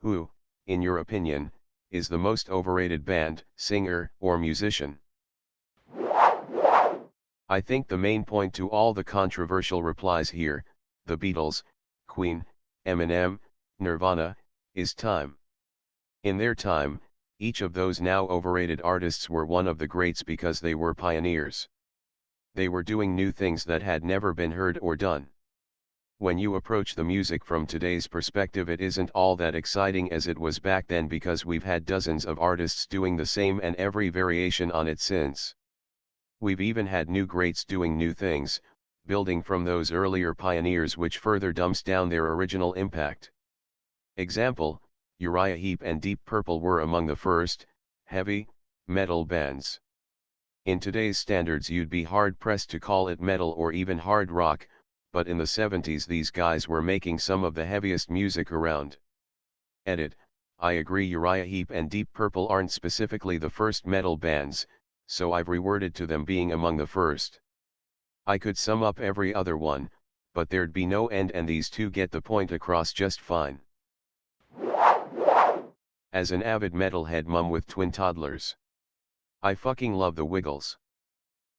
Who, in your opinion, is the most overrated band, singer, or musician? I think the main point to all the controversial replies here, the Beatles, Queen, Eminem, Nirvana, is time. In their time, each of those now overrated artists were one of the greats because they were pioneers. They were doing new things that had never been heard or done. When you approach the music from today's perspective, it isn't all that exciting as it was back then because we've had dozens of artists doing the same and every variation on it since. We've even had new greats doing new things, building from those earlier pioneers, which further dumps down their original impact. Example, Uriah Heep and Deep Purple were among the first heavy metal bands. In today's standards you'd be hard-pressed to call it metal or even hard rock, but in the 70s these guys were making some of the heaviest music around. Edit, I agree Uriah Heep and Deep Purple aren't specifically the first metal bands, so I've reworded to them being among the first. I could sum up every other one, but there'd be no end, and these two get the point across just fine. As an avid metalhead mum with twin toddlers, I fucking love the Wiggles.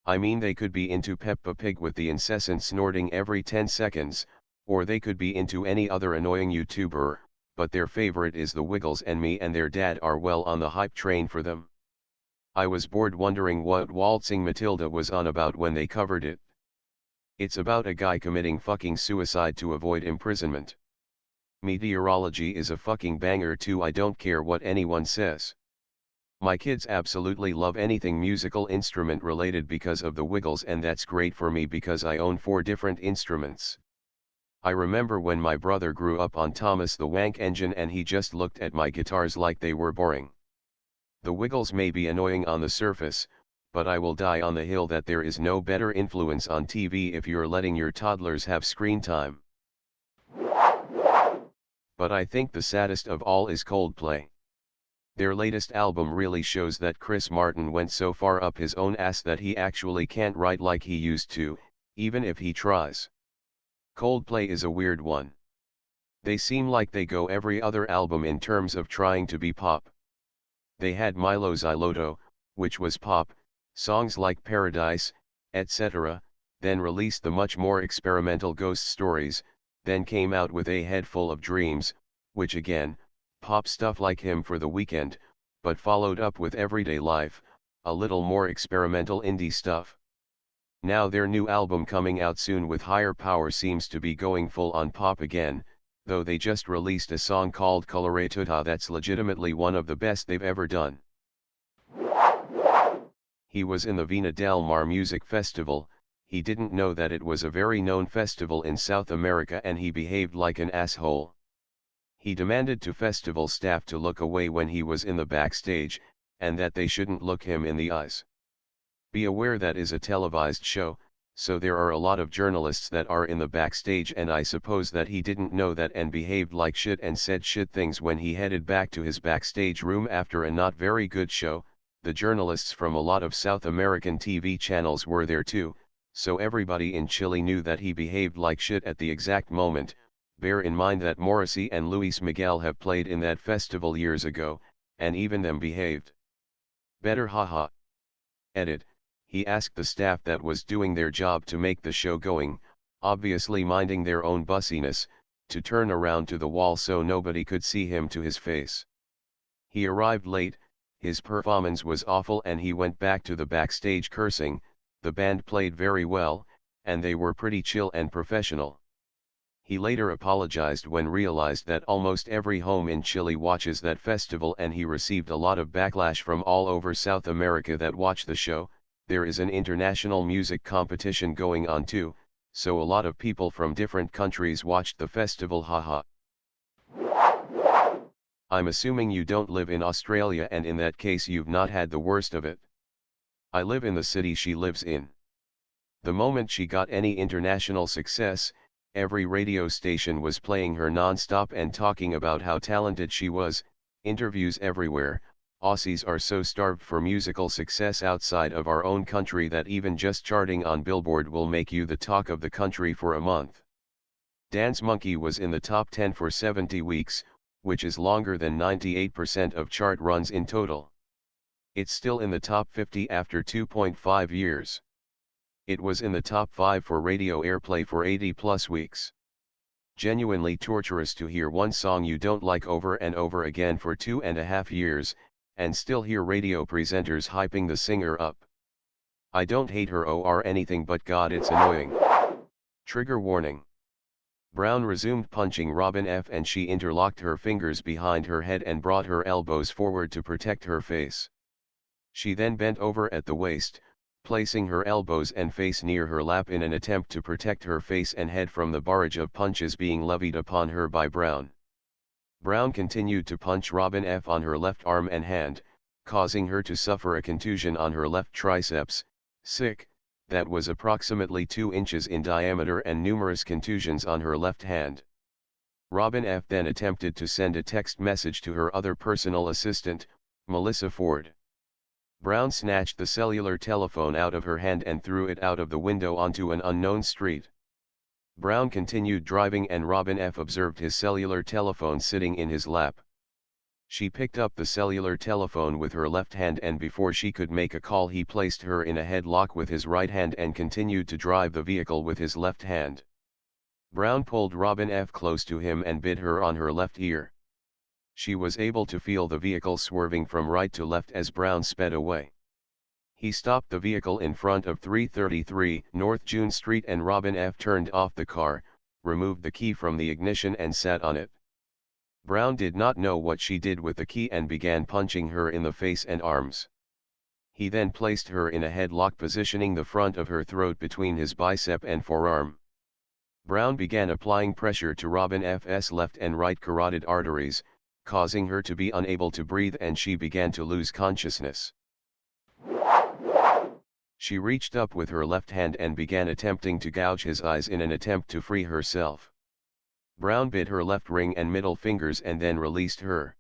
I mean, they could be into Peppa Pig with the incessant snorting every 10 seconds, or they could be into any other annoying YouTuber, but their favorite is the Wiggles, and me and their dad are well on the hype train for them. I was bored wondering what Waltzing Matilda was on about when they covered it. It's about a guy committing fucking suicide to avoid imprisonment. Meteorology is a fucking banger too, I don't care what anyone says. My kids absolutely love anything musical instrument related because of the Wiggles, and that's great for me because I own 4 different instruments. I remember when my brother grew up on Thomas the Wank Engine and he just looked at my guitars like they were boring. The Wiggles may be annoying on the surface, but I will die on the hill that there is no better influence on TV if you're letting your toddlers have screen time. But I think the saddest of all is Coldplay. Their latest album really shows that Chris Martin went so far up his own ass that he actually can't write like he used to, even if he tries. Coldplay is a weird one. They seem like they go every other album in terms of trying to be pop. They had Milo Xyloto, which was pop, songs like Paradise, etc., then released the much more experimental Ghost Stories, then came out with A Head Full of Dreams, which again, pop stuff like Him for the Weekend, but followed up with Everyday Life, a little more experimental indie stuff. Now their new album coming out soon with Higher Power seems to be going full on pop again, though they just released a song called Colore Tutta that's legitimately one of the best they've ever done. He was in the Vina del Mar Music Festival. He didn't know that it was a very known festival in South America and he behaved like an asshole. He demanded to festival staff to look away when he was in the backstage, and that they shouldn't look him in the eyes. Be aware that is a televised show, so there are a lot of journalists that are in the backstage, and I suppose that he didn't know that and behaved like shit and said shit things when he headed back to his backstage room after a not very good show. The journalists from a lot of South American TV channels were there too, so everybody in Chile knew that he behaved like shit at the exact moment. Bear in mind that Morrissey and Luis Miguel have played in that festival years ago, and even them behaved better, haha. Edit, he asked the staff that was doing their job to make the show going, obviously minding their own bussiness, to turn around to the wall so nobody could see him to his face. He arrived late, his performance was awful, and he went back to the backstage cursing. The band played very well, and they were pretty chill and professional. He later apologized when realized that almost every home in Chile watches that festival, and he received a lot of backlash from all over South America that watch the show. There is an international music competition going on too, so a lot of people from different countries watched the festival, haha. I'm assuming you don't live in Australia, and in that case you've not had the worst of it. I live in the city she lives in. The moment she got any international success, every radio station was playing her non-stop and talking about how talented she was, interviews everywhere. Aussies are so starved for musical success outside of our own country that even just charting on Billboard will make you the talk of the country for a month. Dance Monkey was in the top 10 for 70 weeks, which is longer than 98% of chart runs in total. It's still in the top 50 after 2.5 years. It was in the top 5 for radio airplay for 80 plus weeks. Genuinely torturous to hear one song you don't like over and over again for 2.5 years, and still hear radio presenters hyping the singer up. I don't hate her or anything, but God, it's annoying. Trigger warning. Brown resumed punching Robin F. and she interlocked her fingers behind her head and brought her elbows forward to protect her face. She then bent over at the waist, placing her elbows and face near her lap in an attempt to protect her face and head from the barrage of punches being levied upon her by Brown. Brown continued to punch Robin F. on her left arm and hand, causing her to suffer a contusion on her left triceps, that was approximately 2 inches in diameter, and numerous contusions on her left hand. Robin F. then attempted to send a text message to her other personal assistant, Melissa Ford. Brown snatched the cellular telephone out of her hand and threw it out of the window onto an unknown street. Brown continued driving and Robin F. observed his cellular telephone sitting in his lap. She picked up the cellular telephone with her left hand, and before she could make a call he placed her in a headlock with his right hand and continued to drive the vehicle with his left hand. Brown pulled Robin F. close to him and bit her on her left ear. She was able to feel the vehicle swerving from right to left as Brown sped away. He stopped the vehicle in front of 333 North June Street and Robin F. turned off the car, removed the key from the ignition and sat on it. Brown did not know what she did with the key and began punching her in the face and arms. He then placed her in a headlock, positioning the front of her throat between his bicep and forearm. Brown began applying pressure to Robin F.'s left and right carotid arteries, causing her to be unable to breathe, and she began to lose consciousness. She reached up with her left hand and began attempting to gouge his eyes in an attempt to free herself. Brown bit her left ring and middle fingers and then released her.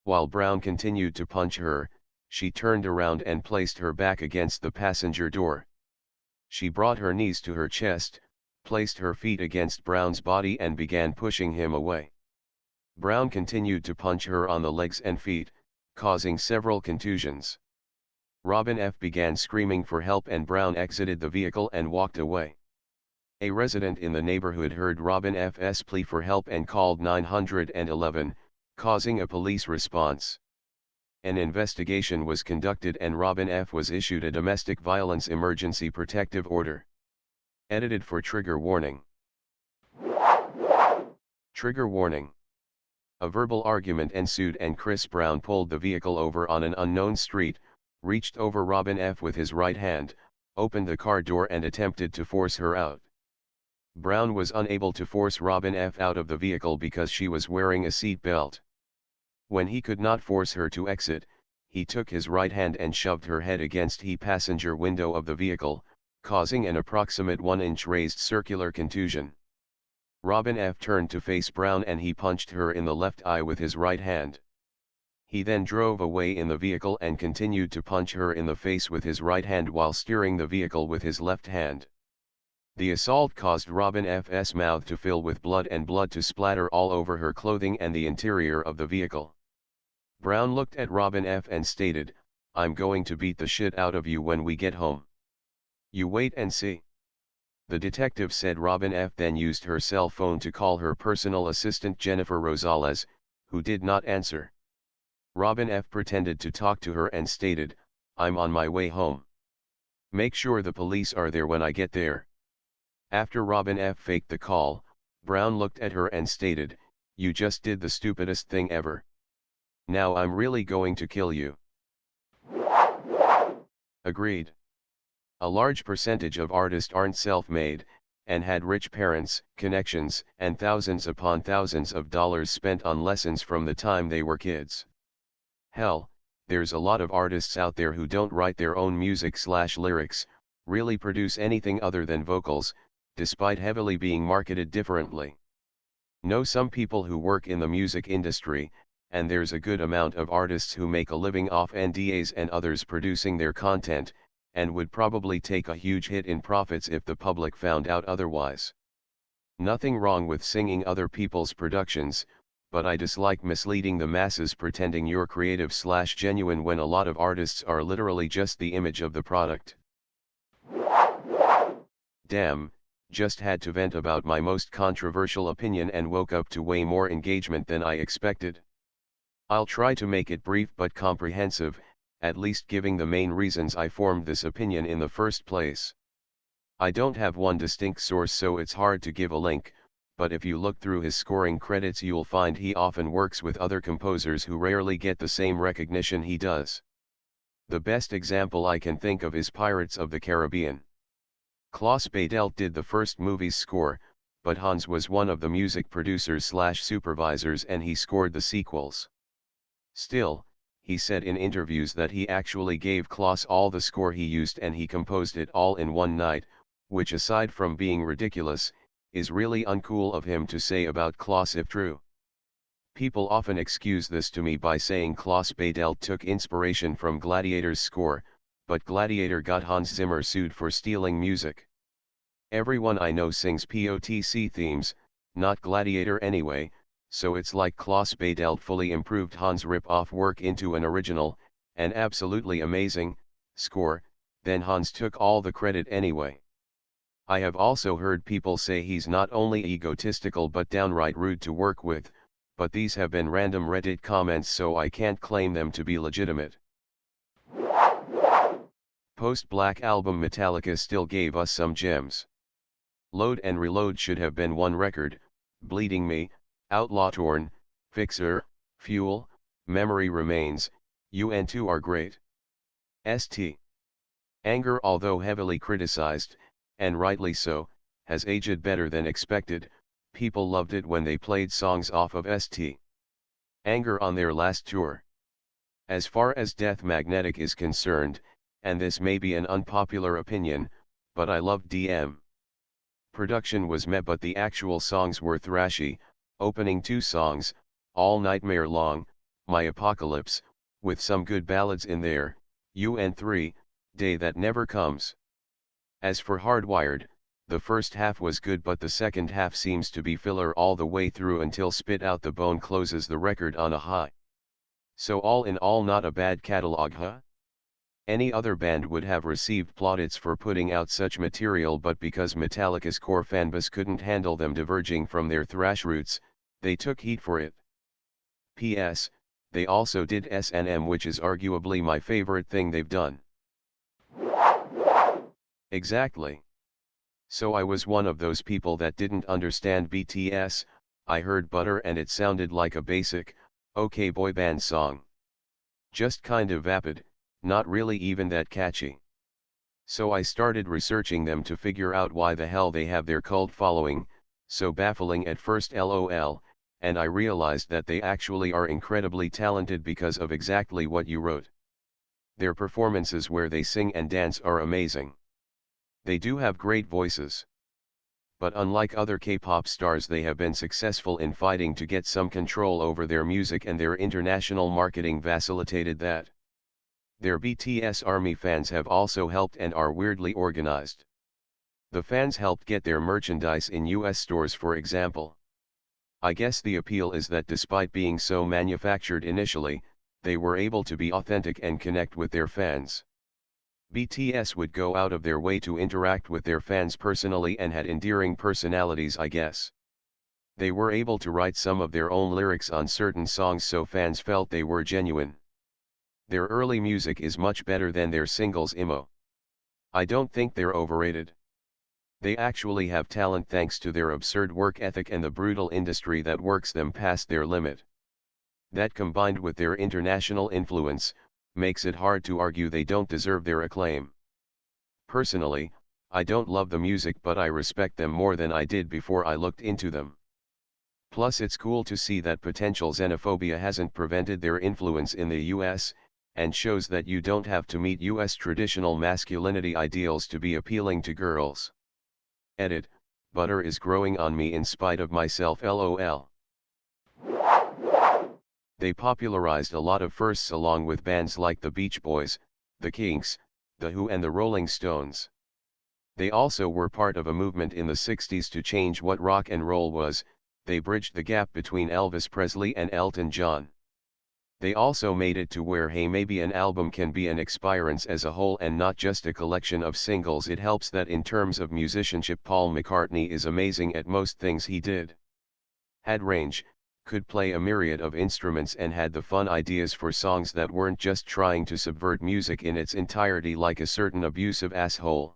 While Brown continued to punch her, she turned around and placed her back against the passenger door. She brought her knees to her chest, placed her feet against Brown's body and began pushing him away. Brown continued to punch her on the legs and feet, causing several contusions. Robin F. began screaming for help and Brown exited the vehicle and walked away. A resident in the neighborhood heard Robin F.'s plea for help and called 911, causing a police response. An investigation was conducted and Robin F. was issued a domestic violence emergency protective order. Edited for trigger warning. Trigger warning. A verbal argument ensued and Chris Brown pulled the vehicle over on an unknown street, reached over Robin F. with his right hand, opened the car door and attempted to force her out. Brown was unable to force Robin F. out of the vehicle because she was wearing a seat belt. When he could not force her to exit, he took his right hand and shoved her head against the passenger window of the vehicle, causing an approximate 1-inch raised circular contusion. Robin F. turned to face Brown and he punched her in the left eye with his right hand. He then drove away in the vehicle and continued to punch her in the face with his right hand while steering the vehicle with his left hand. The assault caused Robin F.'s mouth to fill with blood and blood to splatter all over her clothing and the interior of the vehicle. Brown looked at Robin F. and stated, "I'm going to beat the shit out of you when we get home. You wait and see." The detective said Robin F. then used her cell phone to call her personal assistant Jennifer Rosales, who did not answer. Robin F. pretended to talk to her and stated, "I'm on my way home. Make sure the police are there when I get there." After Robin F. faked the call, Brown looked at her and stated, "You just did the stupidest thing ever. Now I'm really going to kill you." Agreed. A large percentage of artists aren't self-made, and had rich parents, connections, and thousands upon thousands of dollars spent on lessons from the time they were kids. Hell, there's a lot of artists out there who don't write their own music/lyrics, really produce anything other than vocals, despite heavily being marketed differently. Know some people who work in the music industry, and there's a good amount of artists who make a living off NDAs and others producing their content, and would probably take a huge hit in profits if the public found out otherwise. Nothing wrong with singing other people's productions, but I dislike misleading the masses pretending you're creative/genuine when a lot of artists are literally just the image of the product. Damn, just had to vent about my most controversial opinion and woke up to way more engagement than I expected. I'll try to make it brief but comprehensive, at least giving the main reasons I formed this opinion in the first place. I don't have one distinct source, so it's hard to give a link, but if you look through his scoring credits you'll find he often works with other composers who rarely get the same recognition he does. The best example I can think of is Pirates of the Caribbean. Klaus Badelt did the first movie's score, but Hans was one of the music producers/supervisors and he scored the sequels. Still, he said in interviews that he actually gave Klaus all the score he used and he composed it all in one night, which aside from being ridiculous, is really uncool of him to say about Klaus if true. People often excuse this to me by saying Klaus Badelt took inspiration from Gladiator's score, but Gladiator got Hans Zimmer sued for stealing music. Everyone I know sings POTC themes, not Gladiator anyway, so it's like Klaus Badelt fully improved Hans' rip-off work into an original, and absolutely amazing, score, then Hans took all the credit anyway. I have also heard people say he's not only egotistical but downright rude to work with, but these have been random Reddit comments so I can't claim them to be legitimate. Post-Black album Metallica still gave us some gems. Load and Reload should have been one record, Bleeding Me, Outlaw Torn, Fixer, Fuel, Memory Remains, UN2 are great. St. Anger, although heavily criticized, and rightly so, has aged better than expected. People loved it when they played songs off of St. Anger on their last tour. As far as Death Magnetic is concerned, and this may be an unpopular opinion, but I loved DM. Production was meh but the actual songs were thrashy, opening two songs, All Nightmare Long, My Apocalypse, with some good ballads in there, UN3, Day That Never Comes. As for Hardwired, the first half was good but the second half seems to be filler all the way through until Spit Out the Bone closes the record on a high. So all in all not a bad catalog, huh? Any other band would have received plaudits for putting out such material, but because Metallica's core fanbase couldn't handle them diverging from their thrash roots, they took heat for it. P.S. They also did S&M, which is arguably my favorite thing they've done. Exactly. So I was one of those people that didn't understand BTS. I heard Butter and it sounded like a basic, okay boy band song. Just kind of vapid, not really even that catchy. So I started researching them to figure out why the hell they have their cult following, so baffling at first lol, and I realized that they actually are incredibly talented because of exactly what you wrote. Their performances where they sing and dance are amazing. They do have great voices. But unlike other K-pop stars, they have been successful in fighting to get some control over their music, and their international marketing facilitated that. Their BTS ARMY fans have also helped and are weirdly organized. The fans helped get their merchandise in US stores, for example. I guess the appeal is that despite being so manufactured initially, they were able to be authentic and connect with their fans. BTS would go out of their way to interact with their fans personally and had endearing personalities, I guess. They were able to write some of their own lyrics on certain songs so fans felt they were genuine. Their early music is much better than their singles emo. I don't think they're overrated. They actually have talent thanks to their absurd work ethic and the brutal industry that works them past their limit. That combined with their international influence, makes it hard to argue they don't deserve their acclaim. Personally, I don't love the music, but I respect them more than I did before I looked into them. Plus it's cool to see that potential xenophobia hasn't prevented their influence in the US, and shows that you don't have to meet US traditional masculinity ideals to be appealing to girls. Edit, Butter is growing on me in spite of myself lol. They popularized a lot of firsts along with bands like the Beach Boys, the Kinks, the Who and the Rolling Stones. They also were part of a movement in the 60s to change what rock and roll was, they bridged the gap between Elvis Presley and Elton John. They also made it to where hey, maybe an album can be an experience as a whole and not just a collection of singles. It helps that in terms of musicianship Paul McCartney is amazing at most things he did. Had range, could play a myriad of instruments and had the fun ideas for songs that weren't just trying to subvert music in its entirety like a certain abusive asshole.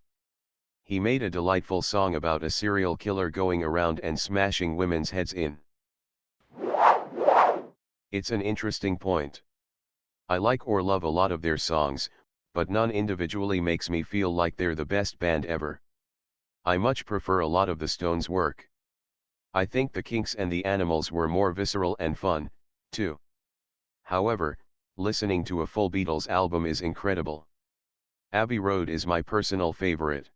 He made a delightful song about a serial killer going around and smashing women's heads in. It's an interesting point. I like or love a lot of their songs, but none individually makes me feel like they're the best band ever. I much prefer a lot of the Stones' work. I think the Kinks and the Animals were more visceral and fun, too. However, listening to a full Beatles album is incredible. Abbey Road is my personal favorite.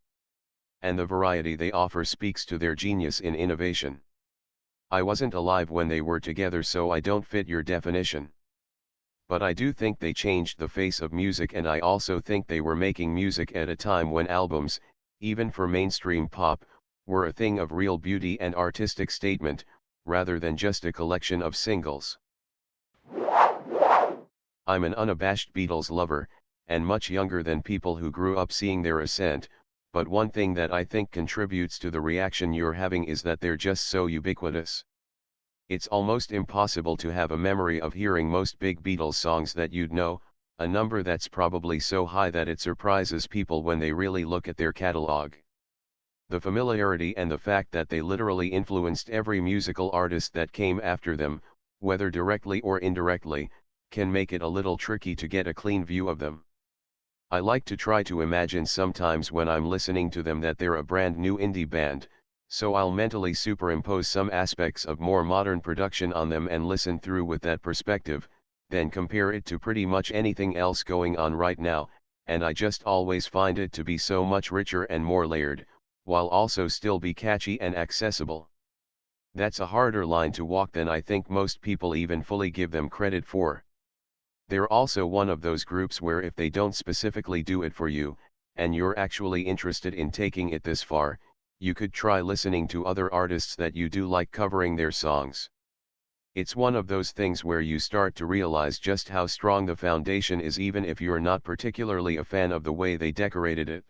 And the variety they offer speaks to their genius in innovation. I wasn't alive when they were together, so I don't fit your definition. But I do think they changed the face of music, and I also think they were making music at a time when albums, even for mainstream pop, were a thing of real beauty and artistic statement, rather than just a collection of singles. I'm an unabashed Beatles lover, and much younger than people who grew up seeing their ascent, but one thing that I think contributes to the reaction you're having is that they're just so ubiquitous. It's almost impossible to have a memory of hearing most big Beatles songs that you'd know, a number that's probably so high that it surprises people when they really look at their catalog. The familiarity and the fact that they literally influenced every musical artist that came after them, whether directly or indirectly, can make it a little tricky to get a clean view of them. I like to try to imagine sometimes when I'm listening to them that they're a brand new indie band, so I'll mentally superimpose some aspects of more modern production on them and listen through with that perspective, then compare it to pretty much anything else going on right now, and I just always find it to be so much richer and more layered, while also still be catchy and accessible. That's a harder line to walk than I think most people even fully give them credit for. They're also one of those groups where if they don't specifically do it for you, and you're actually interested in taking it this far, you could try listening to other artists that you do like covering their songs. It's one of those things where you start to realize just how strong the foundation is even if you're not particularly a fan of the way they decorated it.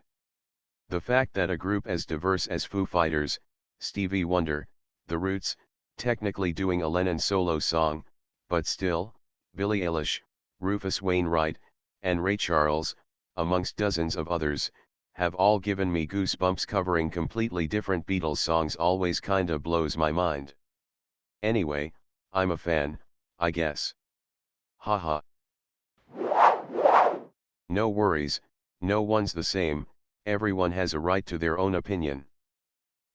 The fact that a group as diverse as Foo Fighters, Stevie Wonder, The Roots, technically doing a Lennon solo song, but still, Billie Eilish, Rufus Wainwright, and Ray Charles, amongst dozens of others, have all given me goosebumps covering completely different Beatles songs always kinda blows my mind. Anyway, I'm a fan, I guess. Haha. No worries, no one's the same, everyone has a right to their own opinion.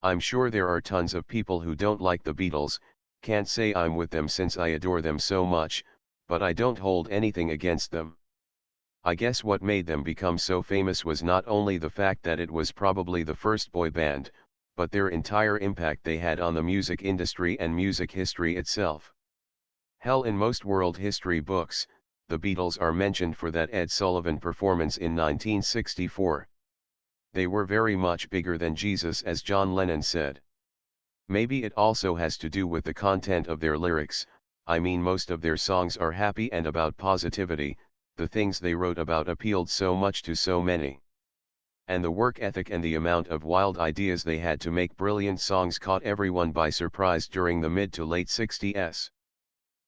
I'm sure there are tons of people who don't like the Beatles, can't say I'm with them since I adore them so much, but I don't hold anything against them. I guess what made them become so famous was not only the fact that it was probably the first boy band, but their entire impact they had on the music industry and music history itself. Hell, in most world history books, the Beatles are mentioned for that Ed Sullivan performance in 1964. They were very much bigger than Jesus, as John Lennon said. Maybe it also has to do with the content of their lyrics. I mean, most of their songs are happy and about positivity, the things they wrote about appealed so much to so many. And the work ethic and the amount of wild ideas they had to make brilliant songs caught everyone by surprise during the mid to late 60s.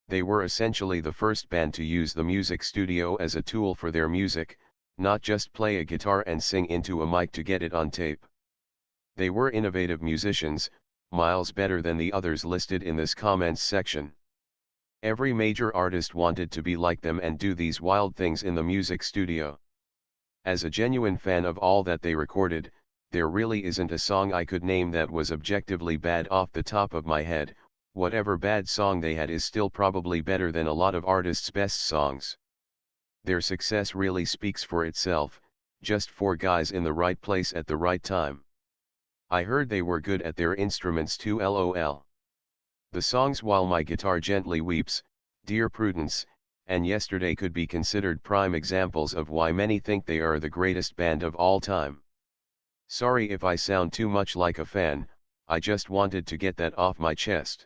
They were essentially the first band to use the music studio as a tool for their music, not just play a guitar and sing into a mic to get it on tape. They were innovative musicians, miles better than the others listed in this comments section. Every major artist wanted to be like them and do these wild things in the music studio. As a genuine fan of all that they recorded, there really isn't a song I could name that was objectively bad off the top of my head. Whatever bad song they had is still probably better than a lot of artists' best songs. Their success really speaks for itself, just four guys in the right place at the right time. I heard they were good at their instruments too, lol. The songs While My Guitar Gently Weeps, Dear Prudence, and Yesterday could be considered prime examples of why many think they are the greatest band of all time. Sorry if I sound too much like a fan, I just wanted to get that off my chest.